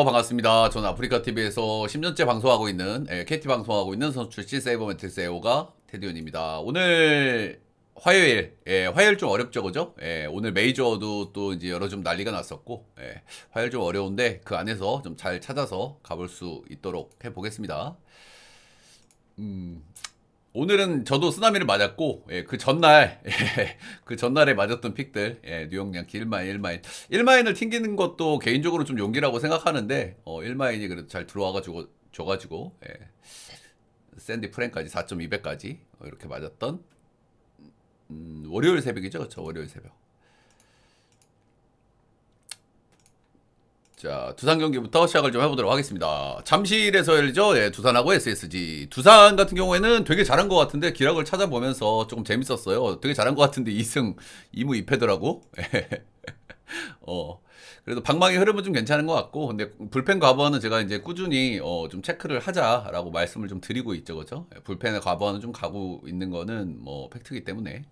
반갑습니다. 저는 아프리카TV에서 10년째 방송하고 있는, KT 방송하고 있는 선수 출신 세이버매트릭스 애호가 테디온입니다. 오늘 화요일, 화요일 좀 어렵죠, 그죠? 오늘 메이저도 또 이제 여러 좀 난리가 났었고, 화요일 좀 어려운데 그 안에서 좀 잘 찾아서 가볼 수 있도록 해보겠습니다. 오늘은 저도 쓰나미를 맞았고, 그 전날, 그 전날에 맞았던 픽들, 뉴욕 양키 1마인, 1마인. 1마인을 튕기는 것도 개인적으로 좀 용기라고 생각하는데, 1마인이 그래도 잘 들어와가지고, 줘가지고, 샌디 프랭까지 4.2배까지, 이렇게 맞았던, 월요일 새벽이죠, 그쵸? 월요일 새벽. 자, 두산 경기부터 시작을 좀 해보도록 하겠습니다. 잠실에서 열리죠? 두산하고 SSG. 두산 같은 경우에는 되게 잘한 것 같은데, 기록을 찾아보면서 조금 재밌었어요. 되게 잘한 것 같은데, 2승 2무 2패더라고. 그래도 방망이 흐름은 좀 괜찮은 것 같고, 근데 불펜 과부하는 제가 이제 꾸준히, 좀 체크를 하자라고 말씀을 좀 드리고 있죠, 그죠? 불펜의 과부하는 좀 가고 있는 거는 뭐, 팩트기 때문에.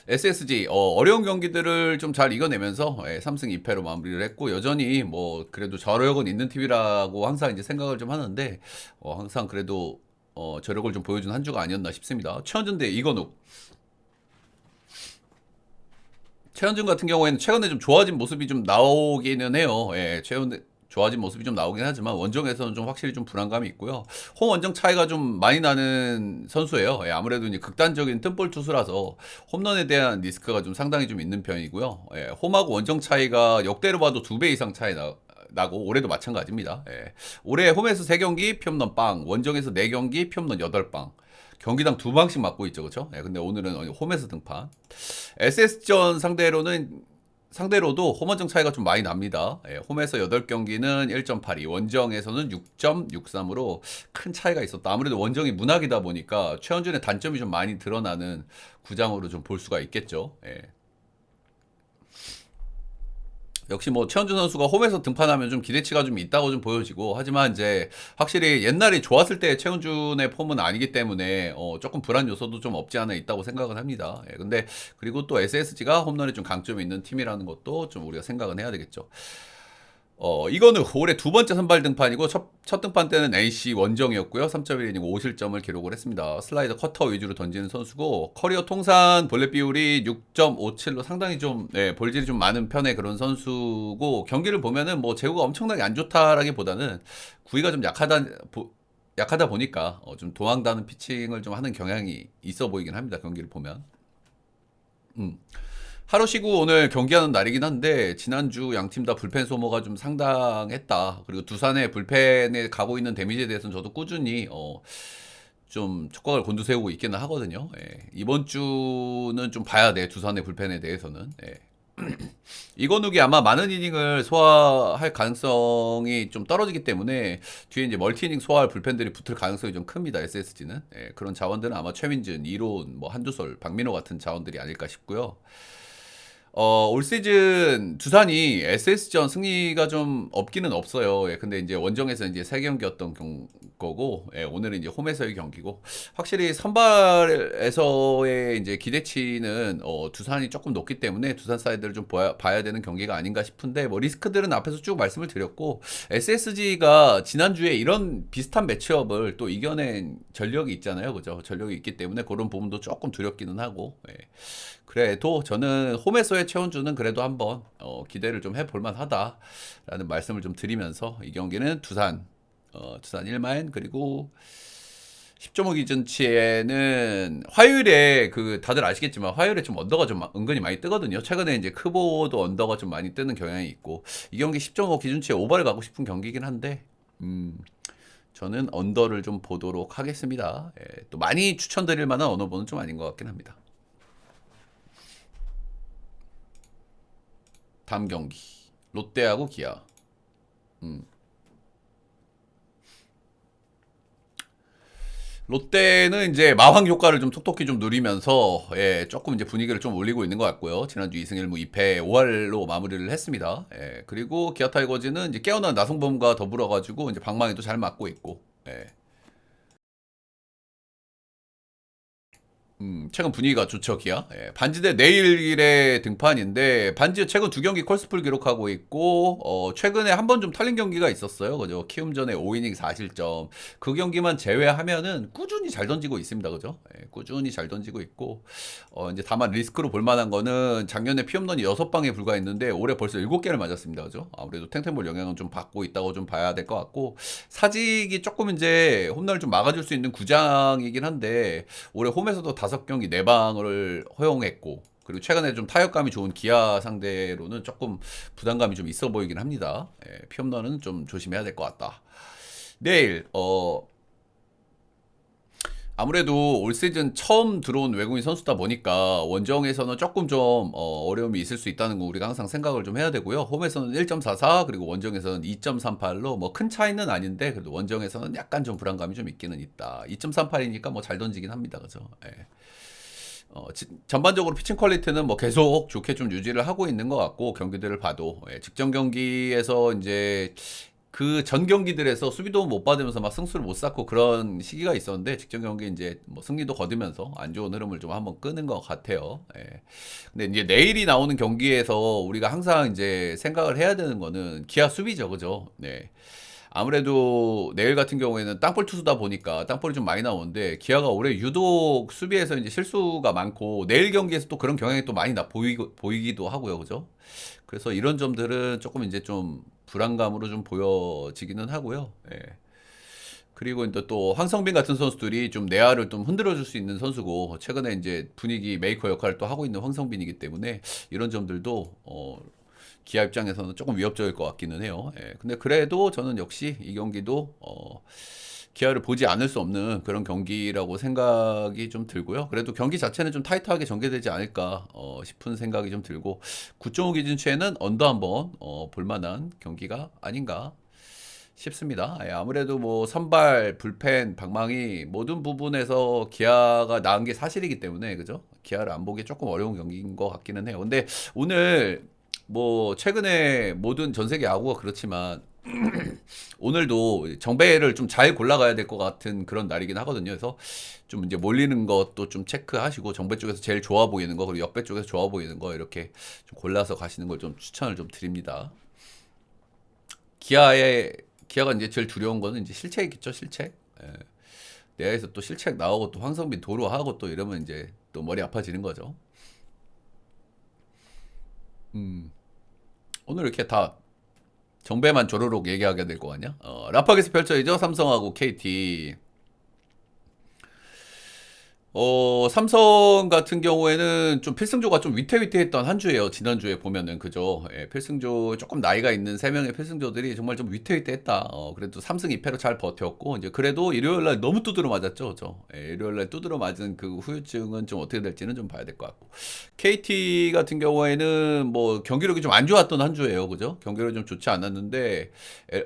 SSG 어려운 경기들을 좀 잘 이겨내면서 3승 2패로 마무리를 했고 여전히 뭐 그래도 저력은 있는 팀이라고 항상 이제 생각을 좀 하는데 항상 그래도 저력을 좀 보여준 한 주가 아니었나 싶습니다. 최원준 대 이건욱. 최현준 같은 경우에는 최근에 좀 좋아진 모습이 좀 나오기는 해요. 최근 좋아진 모습이 좀 나오긴 하지만 원정에서는 좀 확실히 좀 불안감이 있고요. 홈 원정 차이가 좀 많이 나는 선수예요. 아무래도 이제 극단적인 뜬볼 투수라서 홈런에 대한 리스크가 좀 상당히 좀 있는 편이고요. 홈하고 원정 차이가 역대로 봐도 2배 이상 차이 나고 올해도 마찬가지입니다. 올해 홈에서 3경기 피홈런 빵, 원정에서 4경기 피홈런 8방. 경기당 2방씩 맞고 있죠, 그렇죠? 근데 오늘은 홈에서 등판. SS전 상대로도 홈원정 차이가 좀 많이 납니다. 홈에서 8경기는 1.82, 원정에서는 6.63으로 큰 차이가 있었다. 아무래도 원정이 문학이다 보니까 최원준의 단점이 좀 많이 드러나는 구장으로 좀 볼 수가 있겠죠. 역시 뭐 최원준 선수가 홈에서 등판하면 좀 기대치가 좀 있다고 좀 보여지고 하지만 이제 확실히 옛날이 좋았을 때 최원준의 폼은 아니기 때문에 조금 불안 요소도 좀 없지 않아 있다고 생각을 합니다. 근데 그리고 또 SSG가 홈런에 좀 강점이 있는 팀이라는 것도 좀 우리가 생각은 해야 되겠죠. 이거는 올해 두 번째 선발 등판이고 첫 등판 때는 NC 원정이었고요. 3.1이닝 5실점을 기록을 했습니다. 슬라이더 커터 위주로 던지는 선수고 커리어 통산 볼넷 비율이 6.57로 상당히 좀 볼질이 좀 많은 편의 그런 선수고 경기를 보면은 뭐 제구가 엄청나게 안 좋다라기보다는 구위가 좀 약하다 보니까 좀 도망다는 피칭을 좀 하는 경향이 있어 보이긴 합니다. 경기를 보면. 음. 하루 쉬고 오늘 경기하는 날이긴 한데 지난주 양 팀 다 불펜 소모가 좀 상당했다. 그리고 두산의 불펜에 가고 있는 데미지에 대해서는 저도 꾸준히 좀 촉각을 곤두세우고 있기는 하거든요. 이번 주는 좀 봐야 돼. 두산의 불펜에 대해서는. 이건욱이 아마 많은 이닝을 소화할 가능성이 좀 떨어지기 때문에 뒤에 이제 멀티 이닝 소화할 불펜들이 붙을 가능성이 좀 큽니다. SSG는. 그런 자원들은 아마 최민준, 이론, 뭐 한두솔, 박민호 같은 자원들이 아닐까 싶고요. 올 시즌 두산이 SS전 승리가 좀 없기는 없어요. 근데 이제 원정에서 이제 3경기였던 거고, 오늘은 이제 홈에서의 경기고, 확실히 선발에서의 이제 기대치는 두산이 조금 높기 때문에 두산 사이드를 좀 봐야 되는 경기가 아닌가 싶은데, 뭐 리스크들은 앞에서 쭉 말씀을 드렸고, SSG가 지난주에 이런 비슷한 매치업을 또 이겨낸 전력이 있잖아요. 그죠? 전력이 있기 때문에 그런 부분도 조금 두렵기는 하고, 그래도 저는 홈에서의 최원주는 그래도 한번 기대를 좀 해볼 만하다라는 말씀을 좀 드리면서 이 경기는 두산 1마인 그리고 10.5 기준치에는 화요일에 그 다들 아시겠지만 화요일에 좀 언더가 좀 은근히 많이 뜨거든요. 최근에 이제 크보도 언더가 좀 많이 뜨는 경향이 있고 이 경기 10.5 기준치에 오버를 가고 싶은 경기긴 한데 저는 언더를 좀 보도록 하겠습니다. 또 많이 추천드릴 만한 언어보는 좀 아닌 것 같긴 합니다. 다음 경기 롯데하고 기아. 롯데는 이제 마황 효과를 좀 톡톡히 좀 누리면서 조금 이제 분위기를 좀 올리고 있는 것 같고요. 지난주 2승 1무 2패 5할로 마무리를 했습니다. 그리고 기아 타이거즈는 이제 깨어난 나성범과 더불어 가지고 이제 방망이도 잘 맞고 있고. 최근 분위기가 좋죠, 기아. 예, 반지 대 내일의 등판인데, 반지 최근 두 경기 콜스풀 기록하고 있고, 최근에 한 번 좀 탈린 경기가 있었어요. 그죠? 키움전에 5이닝 4실점. 그 경기만 제외하면은 꾸준히 잘 던지고 있습니다. 그죠? 예, 꾸준히 잘 던지고 있고, 이제 다만 리스크로 볼 만한 거는 작년에 피홈런이 6방에 불과했는데, 올해 벌써 7개를 맞았습니다. 그죠? 아무래도 탱탱볼 영향은 좀 받고 있다고 좀 봐야 될 것 같고, 사직이 조금 이제 홈런을 좀 막아줄 수 있는 구장이긴 한데, 올해 홈에서도 5경기 4방을 허용했고 그리고 최근에 좀 타격감이 좋은 기아 상대로는 조금 부담감이 좀 있어 보이긴 합니다. 예, 피홈런은 좀 조심해야 될 것 같다. 내일 아무래도 올 시즌 처음 들어온 외국인 선수다 보니까 원정에서는 조금 좀 어려움이 있을 수 있다는 거 우리가 항상 생각을 좀 해야 되고요. 홈에서는 1.44 그리고 원정에서는 2.38로 뭐 큰 차이는 아닌데 그래도 원정에서는 약간 좀 불안감이 좀 있기는 있다. 2.38이니까 뭐 잘 던지긴 합니다. 그죠? 예. 전반적으로 피칭 퀄리티는 뭐 계속 좋게 좀 유지를 하고 있는 것 같고 경기들을 봐도 예, 직전 경기에서 이제 그 전 경기들에서 수비도 못 받으면서 막 승수를 못 쌓고 그런 시기가 있었는데 직전 경기 이제 뭐 승리도 거두면서 안 좋은 흐름을 좀 한번 끄는 것 같아요. 예. 근데 이제 내일이 나오는 경기에서 우리가 항상 이제 생각을 해야 되는 거는 기아 수비죠, 그죠? 네. 아무래도 내일 같은 경우에는 땅볼 투수다 보니까 땅볼이 좀 많이 나오는데 기아가 올해 유독 수비에서 이제 실수가 많고 내일 경기에서 또 그런 경향이 또 많이 보이기도 하고요. 그죠? 그래서 이런 점들은 조금 이제 좀 불안감으로 좀 보여지기는 하고요. 예. 그리고 이제 또 황성빈 같은 선수들이 좀 내야를 좀 흔들어줄 수 있는 선수고 최근에 이제 분위기 메이커 역할을 또 하고 있는 황성빈이기 때문에 이런 점들도 기아 입장에서는 조금 위협적일 것 같기는 해요. 예. 근데 그래도 저는 역시 이 경기도 기아를 보지 않을 수 없는 그런 경기라고 생각이 좀 들고요. 그래도 경기 자체는 좀 타이트하게 전개되지 않을까 싶은 생각이 좀 들고 9.5 기준치에는 언더 한번 볼만한 경기가 아닌가 싶습니다. 예, 아무래도 뭐 선발, 불펜, 방망이 모든 부분에서 기아가 나은 게 사실이기 때문에 그죠? 기아를 안 보기 조금 어려운 경기인 것 같기는 해요. 근데 오늘 뭐 최근에 모든 전 세계 야구가 그렇지만 오늘도 정배를 좀 잘 골라가야 될 것 같은 그런 날이긴 하거든요. 그래서 좀 이제 몰리는 것도 좀 체크하시고 정배 쪽에서 제일 좋아 보이는 거 그리고 역배 쪽에서 좋아 보이는 거 이렇게 좀 골라서 가시는 걸 좀 추천을 좀 드립니다. 기아가 이제 제일 두려운 거는 이제 실책이겠죠, 실책. 예. 내야에서 또 실책 나오고 또 황성빈 도루하고 또 이러면 이제 또 머리 아파지는 거죠. 음. 오늘 이렇게 다 정배만 조르륵 얘기하게 될 거 아니야? 라파게스 펼쳐이죠 삼성하고 KT. 삼성 같은 경우에는 좀 필승조가 좀 위태위태했던 한 주예요. 지난주에 보면은 그죠. 예, 필승조 조금 나이가 있는 세 명의 필승조들이 정말 좀 위태위태했다. 그래도 3승 2패로 잘 버텼고 이제 그래도 일요일 날 너무 두드러 맞았죠. 그죠. 예, 일요일 날 두드러 맞은 그 후유증은 좀 어떻게 될지는 좀 봐야 될 것 같고. KT 같은 경우에는 뭐 경기력이 좀 안 좋았던 한 주예요. 그죠? 경기력이 좀 좋지 않았는데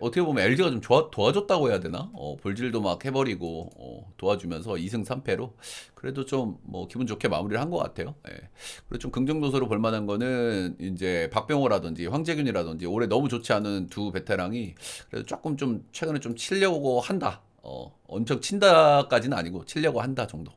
어떻게 보면 LG가 좀 도와줬다고 해야 되나? 볼질도 막 해버리고 도와주면서 2승 3패로 그래도 좀 뭐 기분 좋게 마무리를 한 것 같아요. 예. 그리고 좀 긍정 노소로 볼 만한 거는 이제 박병호라든지 황재균이라든지 올해 너무 좋지 않은 두 베테랑이 그래도 조금 좀 최근에 좀 치려고 한다. 엄청 친다까지는 아니고 치려고 한다 정도.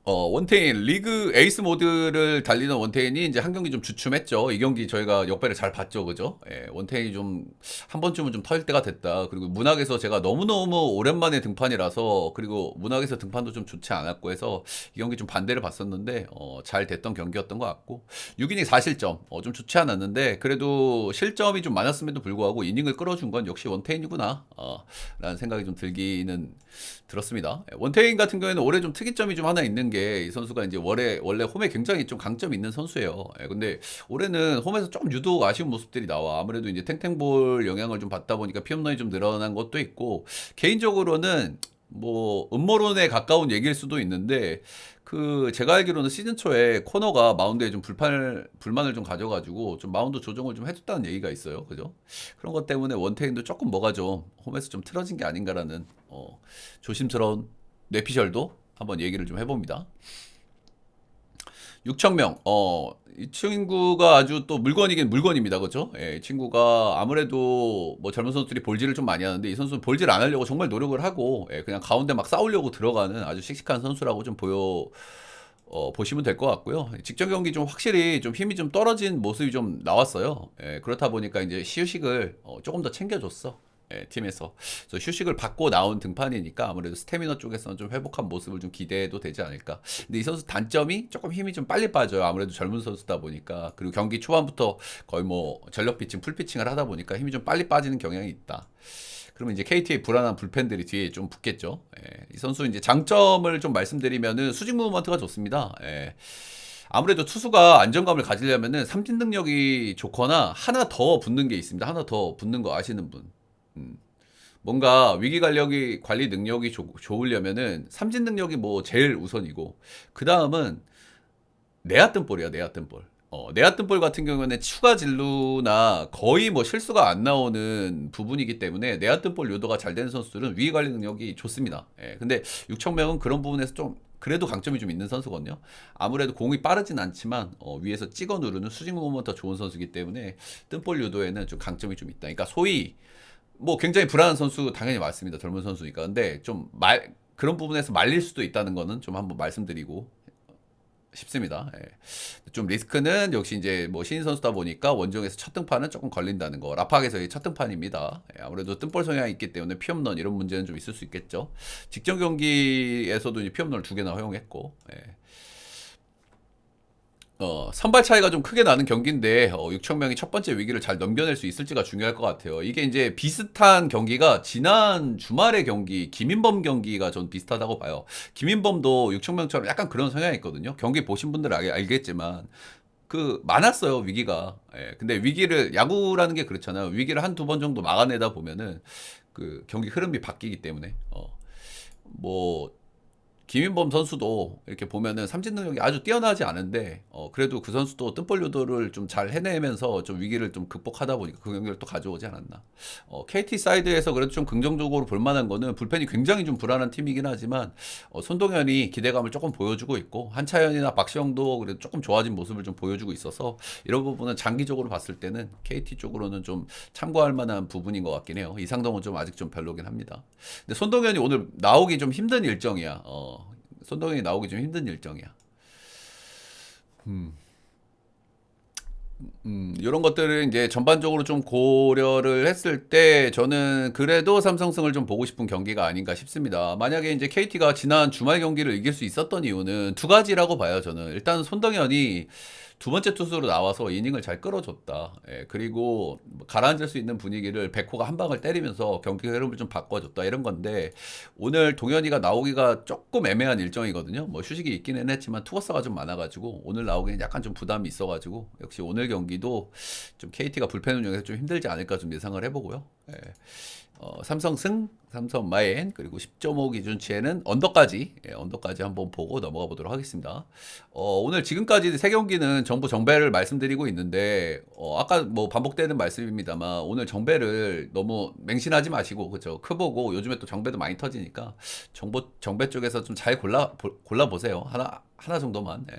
원태인 리그 에이스 모드를 달리는 원태인이 이제 한 경기 좀 주춤했죠. 이 경기 저희가 역배를 잘 봤죠, 그죠? 예, 원태인이 좀 한 번쯤은 좀 터질 때가 됐다. 그리고 문학에서 제가 너무너무 오랜만에 등판이라서 그리고 문학에서 등판도 좀 좋지 않았고 해서 이 경기 좀 반대를 봤었는데 잘 됐던 경기였던 것 같고 6이닝 4실점 좀 좋지 않았는데 그래도 실점이 좀 많았음에도 불구하고 이닝을 끌어준 건 역시 원태인이구나 라는 생각이 좀 들기는 들었습니다. 원태인 같은 경우에는 올해 좀 특이점이 좀 하나 있는 게 이 선수가 이제 원래 홈에 굉장히 좀 강점이 있는 선수예요. 근데 올해는 홈에서 조금 유독 아쉬운 모습들이 나와. 아무래도 이제 탱탱볼 영향을 좀 받다 보니까 피홈런이 좀 늘어난 것도 있고 개인적으로는 뭐 음모론에 가까운 얘기일 수도 있는데 그 제가 알기로는 시즌 초에 코너가 마운드에 좀 불만을 좀 가져가지고 좀 마운드 조정을 좀 해줬다는 얘기가 있어요. 그죠? 그런 것 때문에 원태인도 조금 뭐가 좀 홈에서 좀 틀어진 게 아닌가라는 조심스러운 뇌피셜도 한번 얘기를 좀 해봅니다. 6,000명. 이 친구가 아주 또 물건이긴 물건입니다. 그죠? 예, 이 친구가 아무래도 뭐 젊은 선수들이 볼질을 좀 많이 하는데 이 선수는 볼질 안 하려고 정말 노력을 하고, 예, 그냥 가운데 막 싸우려고 들어가는 아주 씩씩한 선수라고 좀 보시면 될 것 같고요. 직전 경기 좀 확실히 좀 힘이 좀 떨어진 모습이 좀 나왔어요. 예, 그렇다 보니까 이제 휴식을 조금 더 챙겨줬어. 예, 팀에서. 그래서 휴식을 받고 나온 등판이니까 아무래도 스태미너 쪽에서는 좀 회복한 모습을 좀 기대해도 되지 않을까. 근데 이 선수 단점이 조금 힘이 좀 빨리 빠져요. 아무래도 젊은 선수다 보니까. 그리고 경기 초반부터 거의 뭐 전력 피칭, 풀 피칭을 하다 보니까 힘이 좀 빨리 빠지는 경향이 있다. 그러면 이제 KT의 불안한 불펜들이 뒤에 좀 붙겠죠. 예, 이 선수 이제 장점을 좀 말씀드리면은 수직 무브먼트가 좋습니다. 예. 아무래도 투수가 안정감을 가지려면은 삼진 능력이 좋거나 하나 더 붙는 게 있습니다. 하나 더 붙는 거 아시는 분. 음. 뭔가 위기 관리 능력이 좋으려면은 삼진 능력이 뭐 제일 우선이고, 그 다음은 내야 뜬볼이야, 내야 뜬볼. 내야 뜬볼 같은 경우는 추가 진루나 거의 뭐 실수가 안 나오는 부분이기 때문에 내야 뜬볼 유도가 잘 되는 선수들은 위기 관리 능력이 좋습니다. 예, 근데 육청명은 그런 부분에서 좀 그래도 강점이 좀 있는 선수거든요. 아무래도 공이 빠르진 않지만 위에서 찍어 누르는 수직 무브먼트가 좋은 선수이기 때문에 뜬볼 유도에는 좀 강점이 좀 있다. 그러니까 소위 뭐 굉장히 불안한 선수 당연히 맞습니다. 젊은 선수니까. 근데 좀 그런 부분에서 말릴 수도 있다는 거는 좀 한번 말씀드리고 싶습니다. 예. 좀 리스크는 역시 이제 뭐 신인 선수다 보니까 원정에서 첫 등판은 조금 걸린다는 거. 라팍에서의 첫 등판입니다. 예, 아무래도 뜬볼 성향이 있기 때문에 피홈런 이런 문제는 좀 있을 수 있겠죠. 직전 경기에서도 이제 피홈런을 2개나 허용했고. 예. 선발 차이가 좀 크게 나는 경기인데 6천 명이 첫 번째 위기를 잘 넘겨낼 수 있을지가 중요할 것 같아요. 이게 이제 비슷한 경기가 지난 주말의 경기 김인범 경기가 전 비슷하다고 봐요. 김인범도 6천 명처럼 약간 그런 성향이 있거든요. 경기 보신 분들은 알겠지만 그 많았어요, 위기가. 예, 근데 위기를 야구라는 게 그렇잖아요. 위기를 한두 번 정도 막아내다 보면은 그 경기 흐름이 바뀌기 때문에 뭐 김인범 선수도 이렇게 보면은 삼진 능력이 아주 뛰어나지 않은데 그래도 그 선수도 뜬볼 유도를 좀 잘 해내면서 좀 위기를 좀 극복하다 보니까 그 경기를 또 가져오지 않았나. KT 사이드에서 그래도 좀 긍정적으로 볼 만한 거는 불펜이 굉장히 좀 불안한 팀이긴 하지만 손동현이 기대감을 조금 보여주고 있고 한차현이나 박시영도 그래도 조금 좋아진 모습을 좀 보여주고 있어서 이런 부분은 장기적으로 봤을 때는 KT 쪽으로는 좀 참고할 만한 부분인 것 같긴 해요. 이상동은 좀 아직 좀 별로긴 합니다. 근데 손동현이 오늘 나오기 좀 힘든 일정이야. 손동현이 나오기 좀 힘든 일정이야. 이런 것들을 이제 전반적으로 좀 고려를 했을 때 저는 그래도 삼성승을 좀 보고 싶은 경기가 아닌가 싶습니다. 만약에 이제 KT가 지난 주말 경기를 이길 수 있었던 이유는 두 가지라고 봐요, 저는. 일단 손동현이 두 번째 투수로 나와서 이닝을 잘 끌어줬다. 예, 그리고 가라앉을 수 있는 분위기를 백호가 한 방을 때리면서 경기 흐름을 좀 바꿔줬다. 이런 건데 오늘 동현이가 나오기가 조금 애매한 일정이거든요. 뭐 휴식이 있기는 했지만 투어스가 좀 많아가지고 오늘 나오기는 약간 좀 부담이 있어가지고 역시 오늘 경기도 좀 KT가 불펜 운영에서 좀 힘들지 않을까 좀 예상을 해보고요. 예. 삼성승, 삼성 마엔, 그리고 10.5 기준치에는 언더까지, 예, 언더까지 한번 보고 넘어가 보도록 하겠습니다. 오늘 지금까지 세 경기는 정부 정배를 말씀드리고 있는데, 아까 뭐 반복되는 말씀입니다만, 오늘 정배를 너무 맹신하지 마시고, 그죠? 크보고, 요즘에 또 정배도 많이 터지니까, 정배 쪽에서 좀 잘 골라보세요. 하나 정도만. 예.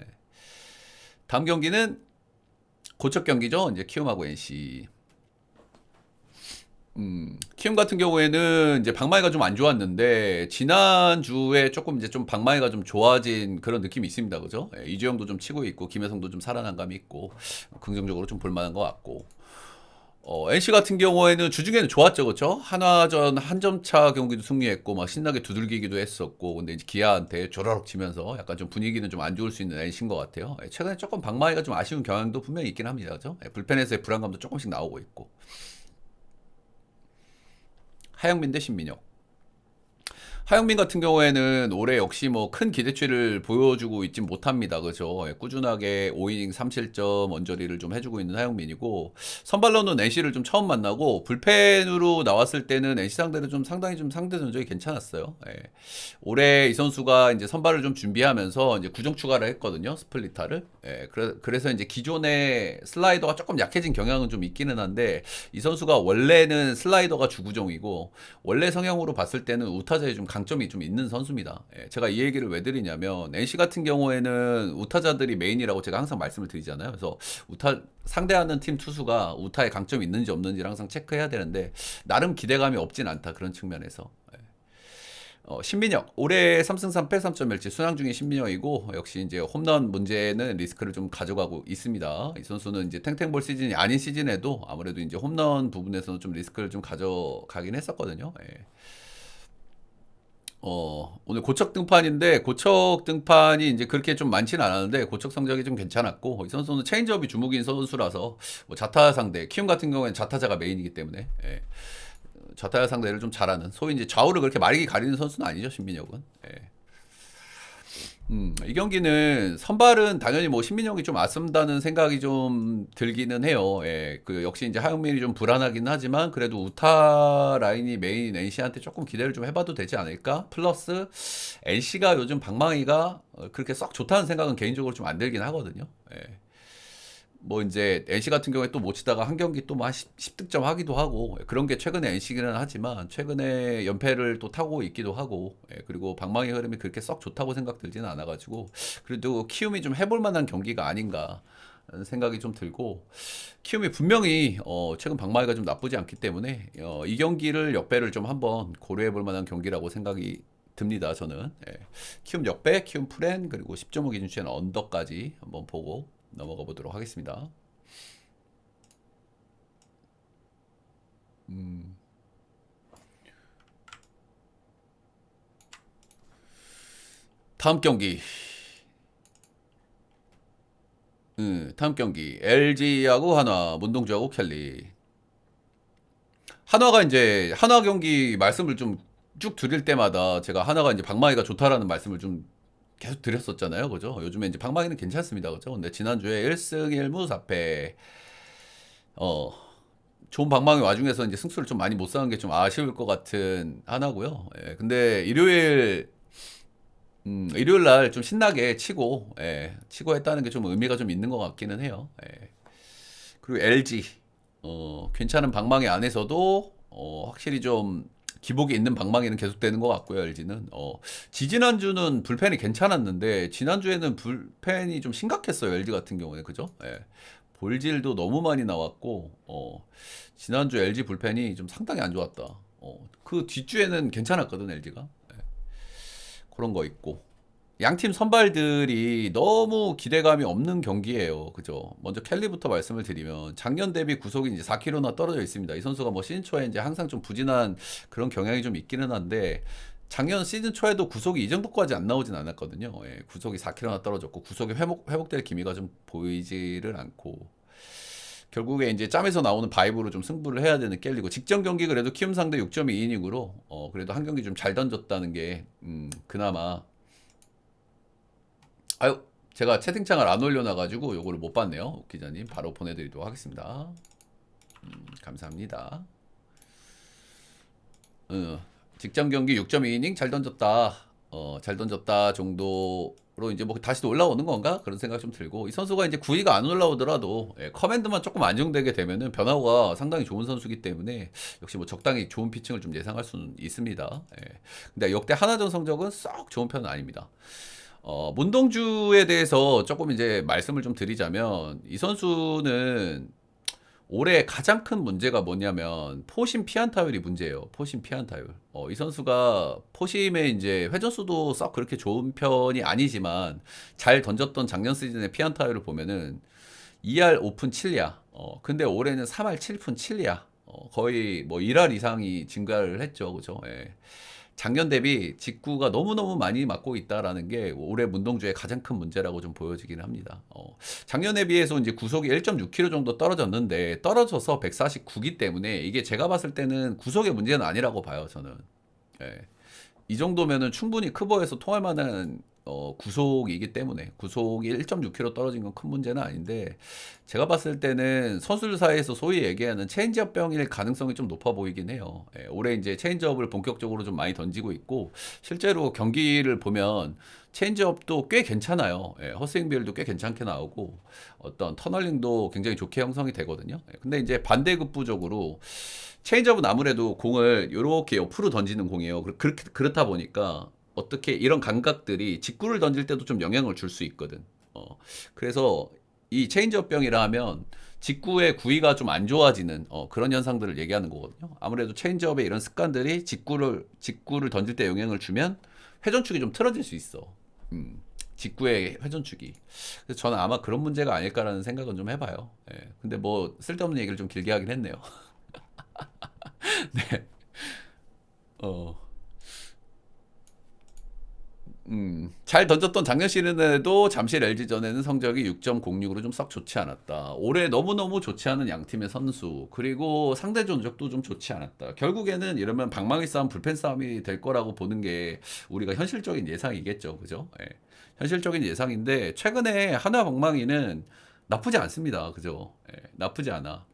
다음 경기는 고척 경기죠. 이제 키움하고 NC. 키움 같은 경우에는 이제 방망이가 좀 안 좋았는데 지난주에 조금 이제 좀 방망이가 좀 좋아진 그런 느낌이 있습니다. 그죠? 예, 이주영도 좀 치고 있고 김혜성도 좀 살아난 감이 있고 긍정적으로 좀 볼만한 것 같고 NC 같은 경우에는 주중에는 좋았죠. 그렇죠? 한화전 한 점 차 경기도 승리했고 막 신나게 두들기기도 했었고 근데 이제 기아한테 조르륵 치면서 약간 좀 분위기는 좀 안 좋을 수 있는 NC인 것 같아요. 예, 최근에 조금 방망이가 좀 아쉬운 경향도 분명히 있긴 합니다. 그죠? 예, 불펜에서의 불안감도 조금씩 나오고 있고 하영민 대 신민혁. 하영민 같은 경우에는 올해 역시 뭐 큰 기대치를 보여주고 있진 못합니다. 그죠? 예, 꾸준하게 5이닝 3실점 원저리를 좀 해주고 있는 하영민이고, 선발로는 NC를 좀 처음 만나고, 불펜으로 나왔을 때는 NC 상대로 좀 상당히 좀 상대 전적이 괜찮았어요. 예. 올해 이 선수가 이제 선발을 좀 준비하면서 이제 구종 추가를 했거든요. 스플리타를. 예, 그래서 이제 기존의 슬라이더가 조금 약해진 경향은 좀 있기는 한데, 이 선수가 원래는 슬라이더가 주구종이고, 원래 성향으로 봤을 때는 우타자에 좀 강점이 좀 있는 선수입니다. 예, 제가 이 얘기를 왜 드리냐면 NC 같은 경우에는 우타자들이 메인이라고 제가 항상 말씀을 드리잖아요. 그래서 우타 상대하는 팀 투수가 우타에 강점이 있는지 없는지를 항상 체크해야 되는데 나름 기대감이 없진 않다 그런 측면에서. 신민혁 올해 3승 3패 3.1치 순항 중인 신민혁이고 역시 이제 홈런 문제는 리스크를 좀 가져가고 있습니다. 이 선수는 이제 탱탱볼 시즌이 아닌 시즌에도 아무래도 이제 홈런 부분에서는 좀 리스크를 좀 가져가긴 했었거든요. 예. 오늘 고척 등판인데 고척 등판이 이제 그렇게 좀 많지는 않았는데 고척 성적이 좀 괜찮았고 이 선수는 체인지업이 주목인 선수라서 뭐 자타 상대 키움 같은 경우에는 자타자가 메인이기 때문에 예. 좌타자 상대를 좀 잘하는 소위 이제 좌우를 그렇게 마르게 가리는 선수는 아니죠 신민혁은. 예. 이 경기는 선발은 당연히 뭐 신민혁이 좀 아쉽다는 생각이 좀 들기는 해요. 예. 그 역시 이제 하영민이 좀 불안하긴 하지만 그래도 우타 라인이 메인 NC한테 조금 기대를 좀 해봐도 되지 않을까? 플러스 NC가 요즘 방망이가 그렇게 썩 좋다는 생각은 개인적으로 좀 안 들긴 하거든요. 예. 뭐 이제 NC 같은 경우에 또 못 치다가 한 경기 또 뭐 한 10득점 하기도 하고 그런 게 최근에 NC기는 하지만 최근에 연패를 또 타고 있기도 하고 그리고 방망이 흐름이 그렇게 썩 좋다고 생각 들지는 않아가지고 그래도 키움이 좀 해볼 만한 경기가 아닌가 라는 생각이 좀 들고 키움이 분명히 최근 방망이가 좀 나쁘지 않기 때문에 이 경기를 역배를 좀 한번 고려해 볼 만한 경기라고 생각이 듭니다. 저는 키움 역배, 키움 프렌 그리고 10.5 기준치는 언더까지 한번 보고 넘어가 보도록 하겠습니다. 다음 경기. 다음 경기. LG하고 한화, 문동주하고 켈리. 한화가 이제 한화 경기 말씀을 좀 쭉 드릴 때마다 제가 한화가 이제 방망이가 좋다라는 말씀을 좀 계속 드렸었잖아요. 그죠? 요즘에 이제 방망이는 괜찮습니다. 그죠? 근데 지난주에 1승 1무 4패 어, 좋은 방망이 와중에서 이제 승수를 좀 많이 못 쌓은 게 좀 아쉬울 것 같은 하나고요. 예, 근데 일요일 날 좀 신나게 치고, 치고 했다는 게 좀 의미가 좀 있는 것 같기는 해요. 그리고 LG, 괜찮은 방망이 안에서도, 확실히 좀 기복이 있는 방망이는 계속되는 것 같고요, LG는. 지지난주는 불펜이 괜찮았는데, 지난주에는 불펜이 좀 심각했어요, LG 같은 경우에. 그죠? 볼질도 너무 많이 나왔고, 지난주 LG 불펜이 좀 상당히 안 좋았다. 그 뒷주에는 괜찮았거든, LG가. 그런 거 있고. 양팀 선발들이 너무 기대감이 없는 경기예요. 그죠? 먼저 켈리부터 말씀을 드리면 작년 대비 구속이 이제 4kg나 떨어져 있습니다. 이 선수가 뭐 시즌 초에 이제 항상 좀 부진한 그런 경향이 좀 있기는 한데 작년 시즌 초에도 구속이 이 정도까지 안 나오진 않았거든요. 구속이 4kg나 떨어졌고 구속이 회복될 기미가 좀 보이지를 않고 결국에 이제 짬에서 나오는 바이브로 좀 승부를 해야 되는 켈리고 직전 경기 그래도 키움 상대 6.2이닝으로 그래도 한 경기 좀 잘 던졌다는 게 그나마 아유, 제가 채팅창을 안 올려놔가지고 요거를 못 봤네요. 기자님 바로 보내드리도록 하겠습니다. 감사합니다. 직전 경기 6.2이닝 잘 던졌다. 잘 던졌다 정도로 이제 뭐 다시 또 올라오는 건가? 그런 생각 좀 들고 이 선수가 이제 9위가 안 올라오더라도 커맨드만 조금 안정되게 되면은 변화가 상당히 좋은 선수기 때문에 역시 뭐 적당히 좋은 피칭을 좀 예상할 수는 있습니다. 근데 역대 하나전 성적은 썩 좋은 편은 아닙니다. 문동주에 대해서 조금 이제 말씀을 좀 드리자면 이 선수는 올해 가장 큰 문제가 뭐냐면 포심 피안타율이 문제예요. 포심 피안타율. 이 선수가 포심의 이제 회전수도 썩 그렇게 좋은 편이 아니지만 잘 던졌던 작년 시즌의 피안타율을 보면은 2할 5푼 7야. 근데 올해는 3할 7푼 7야. 거의 뭐 1할 이상이 증가를 했죠. 그죠? 예. 작년 대비 직구가 너무너무 많이 맞고 있다라는 게 올해 문동주의 가장 큰 문제라고 좀 보여지기는 합니다. 작년에 비해서 이제 구속이 1.6km 정도 떨어졌는데 떨어져서 149기 때문에 이게 제가 봤을 때는 구속의 문제는 아니라고 봐요, 저는. 예. 이 정도면은 충분히 크버에서 통할 만한 구속이기 때문에 구속이 1.6km 떨어진 건 큰 문제는 아닌데 제가 봤을 때는 선수들 사이에서 소위 얘기하는 체인지업 병일 가능성이 좀 높아 보이긴 해요. 올해 이제 체인지업을 본격적으로 좀 많이 던지고 있고 실제로 경기를 보면 체인지업도 꽤 괜찮아요. 헛스윙 비율도 꽤 괜찮게 나오고 어떤 터널링도 굉장히 좋게 형성이 되거든요. 근데 이제 반대급부적으로 체인지업은 아무래도 공을 이렇게 옆으로 던지는 공이에요. 그렇다 보니까 어떻게 이런 감각들이 직구를 던질 때도 좀 영향을 줄 수 있거든. 그래서 이 체인지업 병이라 하면 직구의 구위가 좀 안 좋아지는 그런 현상들을 얘기하는 거거든요. 아무래도 체인지업의 이런 습관들이 직구를 던질 때 영향을 주면 회전축이 좀 틀어질 수 있어. 직구의 회전축이. 그래서 저는 아마 그런 문제가 아닐까라는 생각은 좀 해봐요. 예. 근데 뭐 쓸데없는 얘기를 좀 길게 하긴 했네요. 네. 어. 잘 던졌던 작년 시즌에도 잠실 LG전에는 성적이 6.06으로 좀 썩 좋지 않았다. 올해 너무너무 좋지 않은 양팀의 선수, 그리고 상대 전적도 좀 좋지 않았다. 결국에는 이러면 방망이 싸움, 불펜 싸움이 될 거라고 보는 게 우리가 현실적인 예상이겠죠. 그죠? 예. 현실적인 예상인데, 최근에 하나 방망이는 나쁘지 않습니다. 그죠? 예, 나쁘지 않아.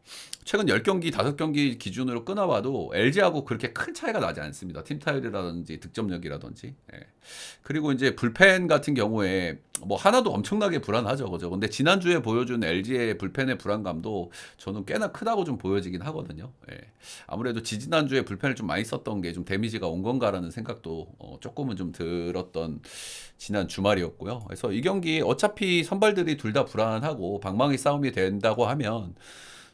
최근 10경기, 5경기 기준으로 끊어봐도 LG하고 그렇게 큰 차이가 나지 않습니다. 팀 타율이라든지 득점력이라든지. 예. 그리고 이제 불펜 같은 경우에 뭐 하나도 엄청나게 불안하죠. 그죠? 근데 지난주에 보여준 LG의 불펜의 불안감도 저는 꽤나 크다고 좀 보여지긴 하거든요. 예. 아무래도 지지난주에 불펜을 좀 많이 썼던 게 좀 데미지가 온 건가라는 생각도 조금은 좀 들었던 지난 주말이었고요. 그래서 이 경기 어차피 선발들이 둘 다 불안하고 방망이 싸움이 된다고 하면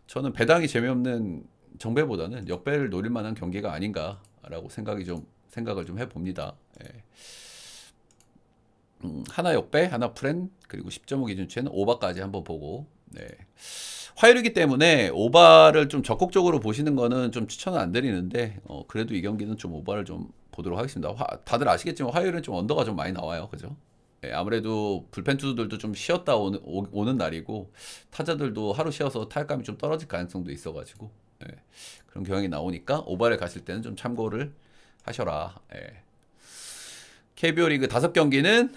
저는 배당이 재미없는 정배보다는 역배를 노릴 만한 경기가 아닌가라고 생각을 좀 해봅니다. 예. 하나 역배, 하나 프렌, 그리고 10.5 기준치는 오바까지 한번 보고, 네. 화요일이기 때문에 오바를 좀 적극적으로 보시는 거는 좀 추천은 안 드리는데, 그래도 이 경기는 좀 오바를 좀 보도록 하겠습니다. 다들 아시겠지만 화요일은 좀 언더가 좀 많이 나와요. 그죠? 예, 아무래도 불펜 투수들도 좀 쉬었다 오는 날이고, 타자들도 하루 쉬어서 타격감이 좀 떨어질 가능성도 있어가지고, 예, 그런 경향이 나오니까 오바를 가실 때는 좀 참고를 하셔라. 예. KBO 리그 5경기는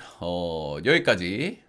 여기까지